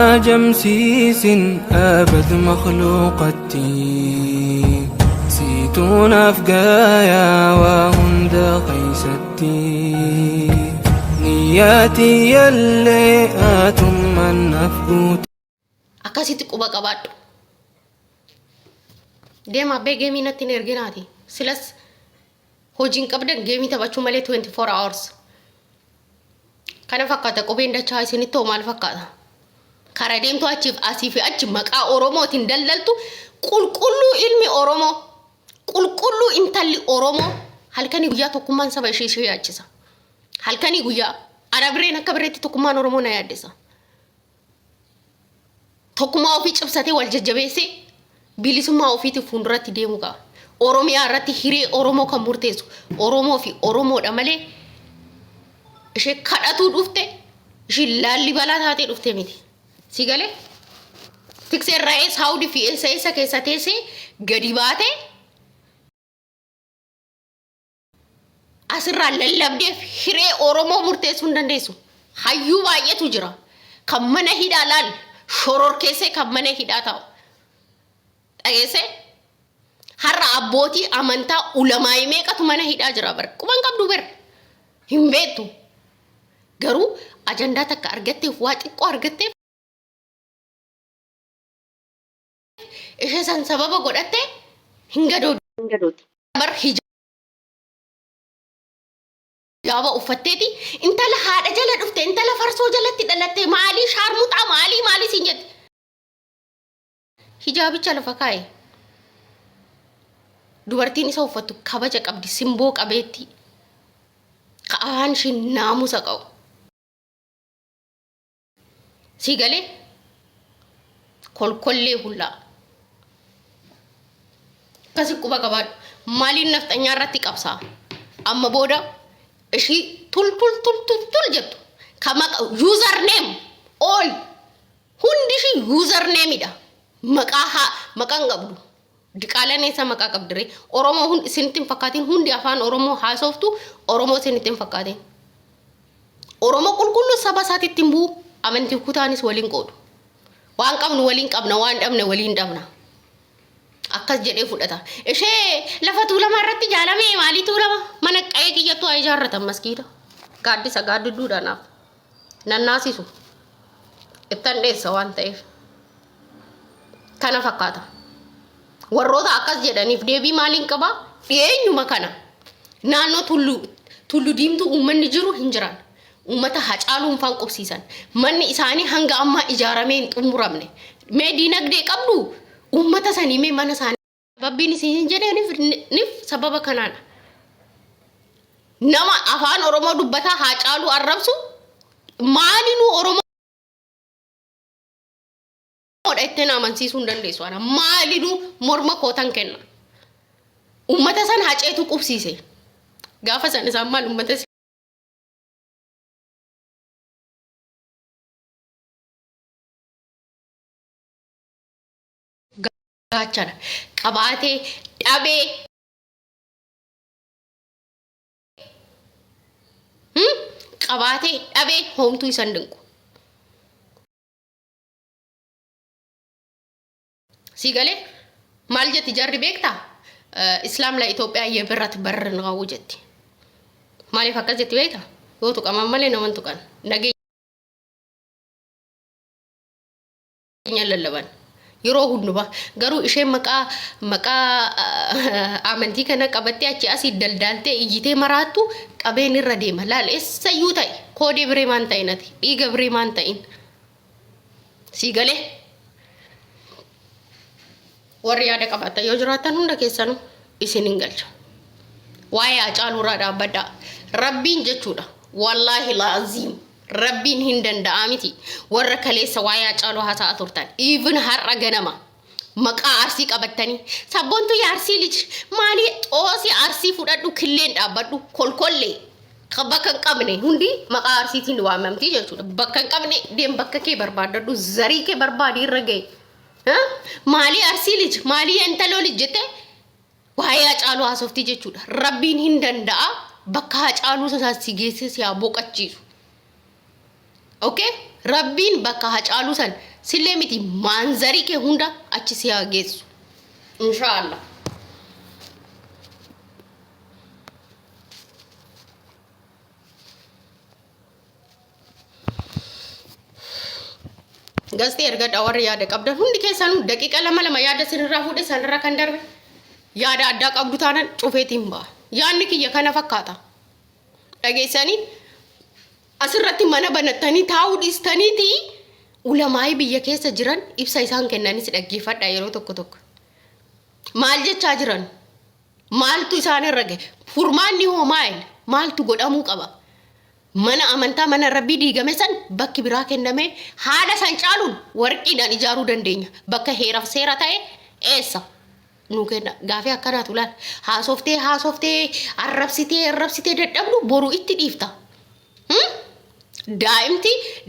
جمسيس أبد مخلوقتي سيتون أفقايا وهند قيستي نياتي يلي آتم من أفقوت akkasitti quba qabaadhu. Deema abbee geemii natti hin erginaati. Silas hojiin qabdan geemii taphachuu malee 24 hours. Kana fakkaata qubeen dachaa isinitti hoo maal fakkaata? Kara deemtu achiif asii fi achi maqaa Oromootiin daldaltu qulqulluu ilmi Oromoo qulqulluu intalli Oromoo halkanii guyyaa tokkummaan saba ishee yaachisa. Halkanii guyyaa ana bireen akka bireetti tokkummaan Oromoo na yaaddisa. Tokkummaa ofii cibsatee wal jajjabeessee bilisummaa ofiitiif fuulduratti deemuu qaba. Oromiyaa irratti hiree Oromoo kan murteessu Oromoo fi Oromoodha malee ishee kadhatuu dhufte ishee Laallibalaa taatee dhufte miti. Si galee tiksee ra'ee saawudii fi eessa keessa teessee gadi baatee asirraa lallabdeef hiree Oromoo murteessuu hin dandeessu. Hayyuu baay'eetu jira. Kan mana hidhaa laal shororkeessee kan mana hidhaa ta'u. Dhageessee har'a abbootii amantaa ulamaa meeqatu mana hidhaa jira bara. Quban qabdu bara. Hin beektu. Garuu ajandaa takka argatteef waa xiqqoo argatteef ishee san sababa godhatte hin gadooti. Bar hijaaba uffatteeti intala haadha jala dhufte intala farsoo jalatti dhalatte maalii shaarmuxaa maalii siin jette. Hijaabicha lafa kaa'e. Dubartiin isa uffattu kabaja qabdi simboo qabeetti. Ka'aan shin naamusa qabu. Si galee kolkollee hullaa. Kasi quba qabaadhu. Maaliin nafxanyaa irratti qabsaa? Amma booda ishii tul jettu. Kan username all hundi ishii usernameidha. Maqaan qabdu. Diqaalaan eessa maqaa qabdire? Oromoo hundi isinitti hin fakkaatin hundi afaan Oromoo haasoftu Oromoo isinitti hin fakkaatin. Oromoo qulqulluu saba isaatiitti hin bu'u. Amantii kutaanis waliin qoodu. Waan qabnu waliin qabna waan dhabne waliin dhabna. Akkas jedhee fudhata. Ishee lafa tuulama irratti jaalamee maalii tuulama? Mana qe'ee kiyyattu haa ijaarratan maskiida. Gaaddisa gaaddidduudhaanaaf. Nannaasisu. Ittan dheessa waan ta'eef. Kana fakkaata. Warroota akkas jedhaniif deebii maaliin qabaa? Dhiyeenyuma kana. Naannoo tullu diimtuu uummanni jiru hin jiran. Uummata hacaaluun faan qubsiisan. Manni isaanii hanga ammaa ijaaramee hin xumuramne. Mee diinagdee qabdu uummata sanii mee mana isaanii. Sababbiin isin jedhaniif sababa kanaadha. Nama afaan Oromoo dubbataa hacaaluu arrabsu maalinuu Oromoo ittiin amansiisuu hin dandeessu. Maalinuu morma kootan kenna. Uummata san haceetu qubsiise. Gaafa san isaan maal uummata gaachana qabaatee dhabee homtuu isan dinqu. Si galee maal jetti jarri beektaa? Islaam la Itoophiyaa yeebirratti barri naqawu jetti. Maaliif akkas jetti beektaa? Yoo tuqaman malee naman tuqan. Nageenya lallaban. Yeroo hundumaa garuu isheen maqaa amantii kana qabattee achi asii daldaaltee iyyitee maraattu qabeen irra deema. Laal eessayyuu ta'e koodee biree maan ta'in ati dhiiga biree maan ta'in. Si galee warri yaada qabaatan yoo jiraatan hunda keessanuu isin hin galcha. Waa'ee Hacaaluurraa dhaabbadhaa. Rabbiin jechuudha. Wallaahi laaziim. Rabbiin hin danda'a miti. Warra kaleessa waa'ee Hacaaluu haasa'a turtan. Even har'a ganama maqaa arsii qabattanii sabboontu yaarsii liji maalii xoosii arsii fudhadhu killeen dhaabbadhu kolkollee bakka hin qabne hundi maqaa arsiitiin waamamtii jechuudha. Bakka hin qabne deem bakka kee barbaadadhu zarii kee barbaadii irra ga'e. Maalii arsii liji maalii entaloo liji jettee waa'ee Hacaaluu haasoftii jechuudha. Rabbiin hin danda'a bakka Hacaaluu si geesses yaa boqachiisu. Okay? Rabbiin bakka hacaaluu san sillee miti maanzarii kee hunda achi si haa geessu. Inshaallah. Gasti erga warri yaada qabdan hundi keessanuu daqiiqa lama yaada sinirraa fuudhe sanirra kan darbe yaada addaa qabdu taanan cufeetiin ba'a. Yaadni kiyya kana fakkaata. Dhageessanii asirratti mana banattanii taa'uu dhiistaniiti ulamaa'ii biyya keessa jiran ibsa isaan kennanis dhaggeeffadha yeroo tokko. Maal jechaa jiran? Maaltu isaanirra gahe? Furmaanni hoo maaltu godhamuu qaba? Mana amantaa mana rabbii diigame san bakki biraa kenname haala san caaluun warqiidhaan ijaaruu dandeenya. Bakka heeraaf seera ta'e eessa? Nu kenna gaafii akkanaatu laal. Haasoftee arrabsitee dadhabdu boru itti dhiifta.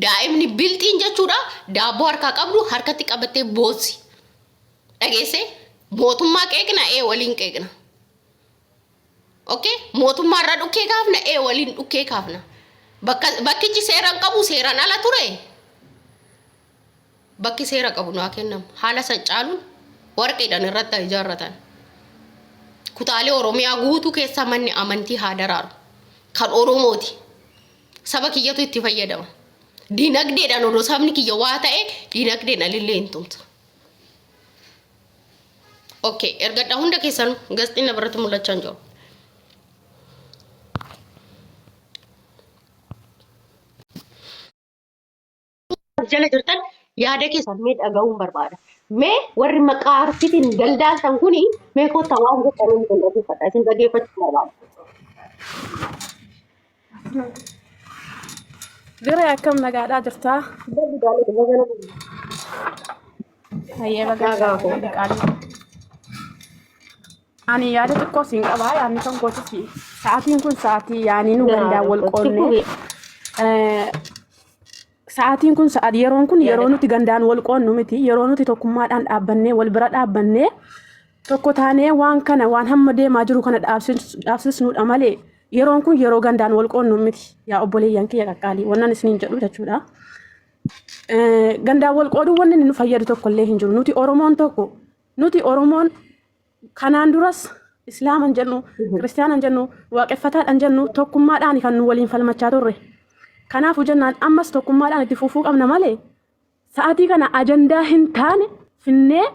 Daa'imni bilxiin jechuudha. Daabboo harkaa qabdu harkatti qabattee boossi. Dhageesse mootummaa qeeqna waliin qeeqna. Okay? Mootummaa irraa dhukkee kaafna waliin dhukkee kaafna. Bakkichi seeraan qabu seeraan ala ture. Bakki seera qabu naa kennamu. Haala san caaluun warqiidhaan irratti ijaarratan. Kutaalee Oromiyaa guutuu keessaa manni amantii haa daraaru. Kan Oromooti. Saba kiyyatu itti fayyadama. Dinagdeedhaan odoo sabni kiyya waa ta'e dinagdeedhaan illee hin tumsa. Okay, ergadha hunda keessan gasxiin na biratti mul'achaa hin jiru. Jala jirtan yaada keessan mee dhaga'uun barbaada. Mee warri maqaa arsiitiin daldaaltan kuni mee kottaa waan godhanii dhaggeeffadha. Isin dhaggeeffachuu barbaada. Bira akkam nagaadhaa jirtaa? Hayyee bagaa ani yaada xiqqoo siin qabaa yaadni kan gootis sa'aatiin kun sa'aatii yaanii nu gandaan wal qoodne sa'aatiin kun sa'aatii yeroon kun yeroo nuti gandaan wal qoodnu miti yeroo nuti tokkummaadhaan dhaabbannee wal bira dhaabbannee tokko taanee waan kana waan hamma deemaa jiru kana dhaabsisnuudha malee yeroon kun yeroo gandaan wal qoodnu miti yaa obboleeyyan kiyya qaqqaalii wannan isiniin jedhu jechuudha. Gandaan wal qooduu wanni nu fayyadu tokkollee hin jiru nuti Oromoon kanaan duras Islaaman jennu Kiristiyaanan jennu waaqeffataadhaan jennu tokkummaadhaan kan nu waliin falmachaa turre. Kanaafuu jennaan ammas tokkummaadhaan itti fufuu qabna malee sa'aatii kana ajandaa hin taane finnee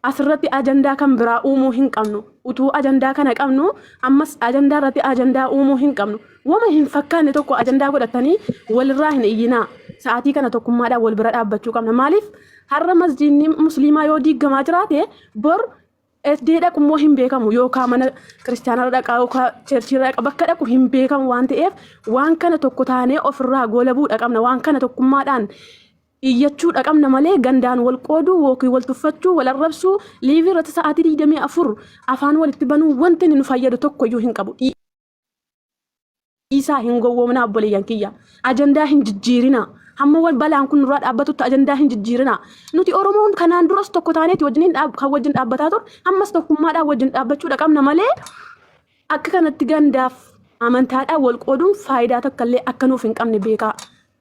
asirratti ajandaa kan biraa uumuu hin qabnu. Utuu ajandaa kana qabnu ammas ajandaa irratti ajandaa uumuu hin qabnu. Wama hin fakkaanne tokko ajandaa godhatanii walirraa hin iyyinaa. Sa'aatii kana tokkummaadhaan wal bira dhaabbachuu qabna. Maaliif har'a masjiidni musliimaa yoo diigamaa jiraate bor SD dhaqummoo hin beekamu yookaan mana kiristaanaa dhaqaa yookaan cheerchii dhaqaa bakka dhaqu hin beekamu waan ta'eef waan kana tokko taanee ofirraa goolabuu dhaqabna waan kana tokkummaadhaan iyyachuu dhaqabna malee gandaan wal qooduu yookiin wal tuffachuu wal arrabsuu liivii irratti sa'aatii 24 afaan walitti banuu wanti nu fayyadu tokko iyyuu hin qabu. Isaa hin gowwoomna obboleeyyan kiyya ajandaa hin jijjiirina. Hamma wal balaan kun nurraa dhaabbatutti ajandaa hin jijjiirina. Nuti Oromoon kanaan duras tokko taaneeti wajjin dhaabbataa ture. Ammas tokkummaadhaan wajjin dhaabbachuu dhaqabna malee akka kanatti gandaaf amantaadhaan wal qooduun faayidaa tokkollee akka nuuf hin qabne beekaa.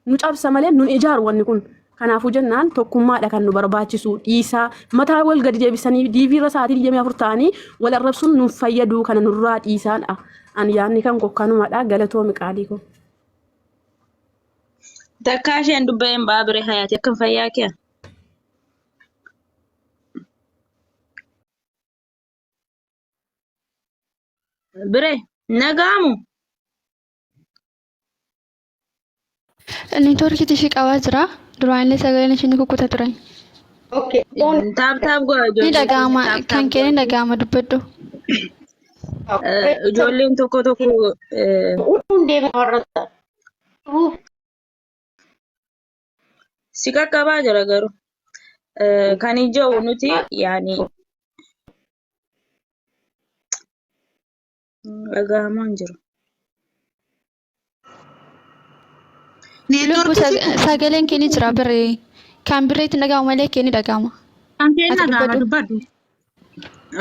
Nu cabsa malee nun ijaaru wanni kun. Kanaafuu jennaan tokkummaadha kan nu barbaachisu dhiisaa mataa wal gadi deebisanii diiviirra sa'aatii 24 ta'anii wal arrabsuun nu fayyaduu kana nurraa dhiisaadha. Ani yaadni kan kokkanumadha galatoomi qaalii kun. Takkaasheen dubbeen baabire hayaati akkam fayyaa kee? Bire nagaamu? Neetwoorkii ishee qabaa jira. Duraanillee sagaleen ishee kukkutaa turan. Okay. Taap godha Ni dhaga'ama kan kee ni dhaga'ama dubbadhu. Ijoolleen tokko Hundee warra si qaqqabaa jira garuu kan ijoo nuti yaani dhaga'amaa hin jiru. Lubbu sagaleen kee ni jira biree kan bireetti dhaga'amu malee kee ni dhaga'ama. Kan kee dhaga'ama dubbadhu.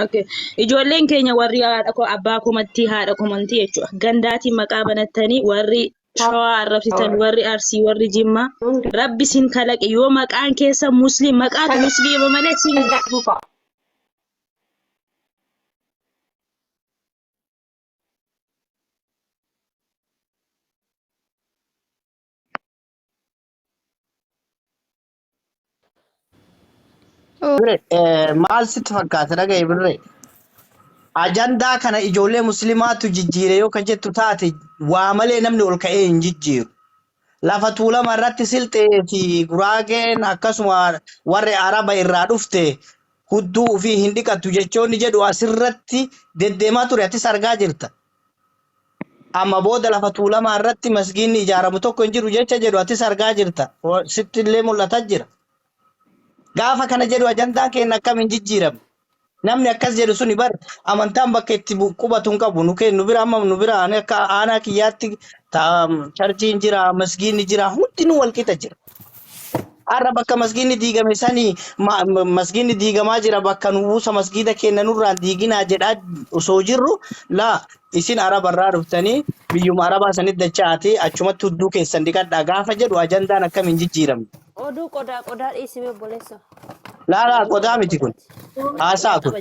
Okay. Ijoolleen keenya warri haadha abbaa komatti haadha komantii jechuudha. Gandaatiin maqaa banattanii warri شوا عرفتن وري أرسي وري جمّا ربي سين خلق يوم مكان كيسا مسلم مكان مسلم وملك سين maal sitti fakkaata dhagaye birree ajandaa kana ijoollee musliimaatu jijjiire yoo ka jettu taate waa malee namni ol ka'ee hin jijjiiru. Lafa tuulama irratti silxee fi guraageen akkasuma warri araba irraa dhufte hudduu ofii hin dhiqattu jechoonni jedhu asirratti deddeemaa ture atis argaa jirta. Amma booda lafa tuulama irratti masgiinni ijaaramu tokko hin jiru jecha jedhu atis argaa jirta. Sitti illee mul'ataa jira. Gaafa kana jedhu ajandaan keenya akkam hin jijjiiramne. Namni akkas jedhu suni bar amantaan bakka itti qubatu hin qabu. Nu kennu bira amma nu bira akka aanaa kiyyaatti charchiin jira, masgiinni jira, hundinuu wal qixa jira. Har'a bakka masgiinni diigame sanii masgiinni diigamaa jira bakka nu buusa masgiida keenya nurraan diiginaa jedhaa osoo jirru laa isin arabarraa dhuftanii biyyuma arabaa sanitti dacha'aatee achumatti hudduu keessan dhiqadhaa gaafa jedhu ajandaan akkam hin jijjiiramne. Oduu qodaa dhiisime obboleessa. Laa qodaa miti kun. Haasaa kun.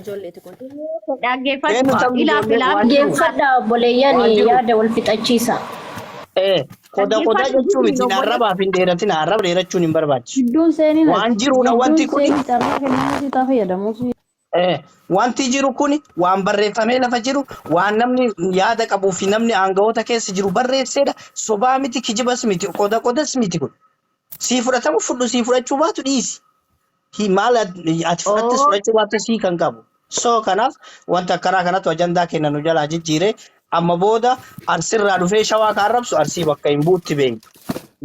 Dhaggeeffadhaa obboleeyyan yaada wal fixachiisa. Qodaa jechuun miti arrabaaf hin dheeratin arraba dheerachuun hin barbaachisu. Waan jiruudha wanti kun. Wanti jiru kun waan barreeffamee lafa jiru waan namni yaada qabuu fi namni aangawoota keessa jiru barreessedha. Sobaa miti kijibas miti qodas miti kun. Si fudhatamu fudhu si fudhachuu baatu dhiisi. Maal ati fudhatte fudhachuu baatu si kan qabu. So kanaaf wanta karaa kanatti ajandaa keenya nu jalaa jijjiire amma booda arsirraa dhufee shawaa kan arrabsu arsii bakka hin buutti beeku.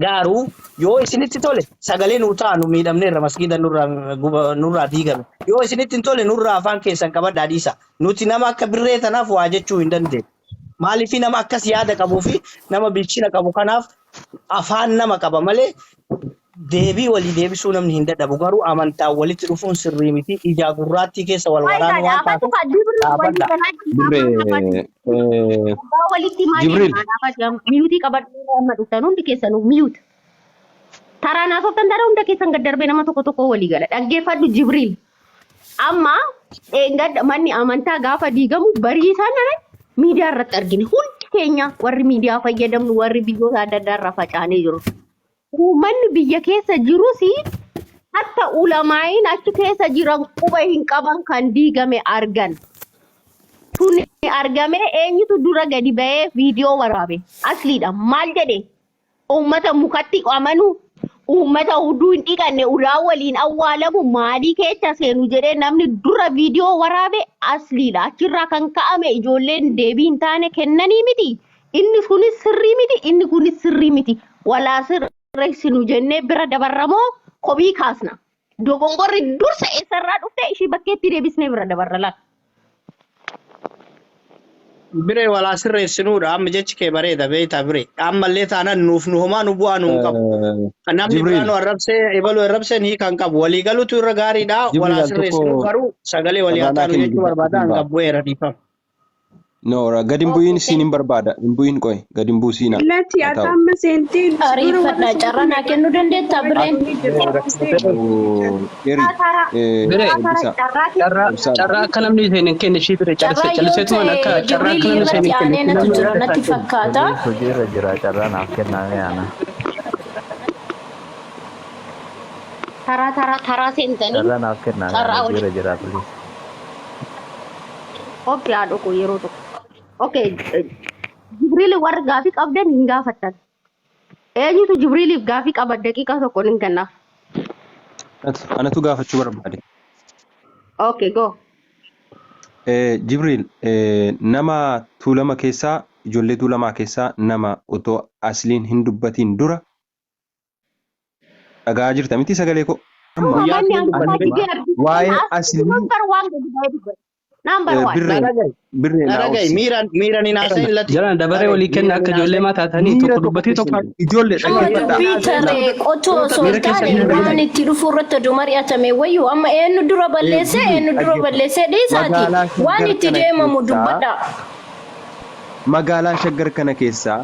Garuu yoo isinitti tole sagalee nuu taanu miidhamneerra masgiida nurraa diigame. Yoo isinitti hin tole nurraa afaan keessan qabadhaa dhiisa. Nuti nama akka birree tanaaf waa jechuu hin dandeenye. Maaliif nama akkas yaada qabuu fi nama bilchina qabu kanaaf afaan nama qaba malee deebii walii deebisuu namni hin dadhabu garuu amantaa walitti dhufuun sirrii miti ijaa gurraattii keessa wal waraanu waan taatu Jibril miyuutii qabadhuu amma dhuftan hundi keessanuu miyuuta. Taraan haasoftan dara hunda keessan gad darbee nama tokko walii gala dhaggeeffadhu Jibril. Amma manni amantaa gaafa diigamu barii isaan miidiyaa irratti argine hundi keenya warri miidiyaa fayyadamnu warri biyyoota adda addaa irraa facaanee jiru. Uummanni biyya keessa jirus hatta ulamaayin achi keessa jiran quba hin qaban kan diigame argan. Tuni argame eenyutu dura gadi ba'ee viidiyoo waraabe. Asliidha maal jedhe uummata mukatti amanu uummata hudduu hin dhiqanne ulaa waliin awwaalamu maalii keessa seenu jedhee namni dura viidiyoo waraabe asliidha. Achirraa kan ka'ame ijoolleen deebii hin taane kennanii miti. Inni kunis sirrii miti inni kunis sirrii miti. Walaa sirreessinu jennee bira dabarramoo kobii kaasna. Dogongorri dursa eessarraa dhufte ishii bakkeetti deebisnee bira dabarra laata. Biree walaa sirreessinuudha amma jechi kee bareeda beektaa biree ammallee taanaan nuuf nu homaa nu bu'aa nu qabu. Namni biraan arrabsee ebaluu arrabsee ni kan qabu walii galuutu irra gaariidha walaa sirreessinuu garuu sagalee walii haa taanu jechuu barbaada kan bu'eera dhiifama. No, gadin bu'in siin hin barbaada. Hin bu'in qoy. Gadin bu'u siina. Lati atamma sentiin. Ariifadha carraa naa kennuu dandeetta bireen. Carraa akka namni isheen hin kenne ishii bira calliseetu waan akka carraa akka namni isheen hin kenne. Natti jira natti fakkaata. Hojiirra jira carraa naaf kenname ana. Taraa seentanii. Carraa naaf kenname hojiirra jira please. Okay, adoko yeroo tokko. Okay, Jibril warra gaafii qabdan hin gaafattan. Eenyutu Jibriliif gaafii qaba daqiiqaa tokko hin kennaaf. Anatu gaafachuu barbaade. Okay, go. Jibril nama tuulama keessaa ijoollee tuulamaa keessaa nama otoo asliin hin dubbatiin dura dhagaa jirta miti sagalee koo. Waa'ee aslii. Number one. Miiraan hin haasa'in lati. Jalaan dabaree walii kenna akka ijoollee maa taatanii tokko dubbatii tokko ijoollee dhaggeeffadha. Fiitaree qotoo sooltaanii waan itti dhufu irratti oduu mari'atame wayyuu amma eenyu dura balleessee dhiisaati waan itti deemamu dubbadha. Magaalaa Shaggar kana keessaa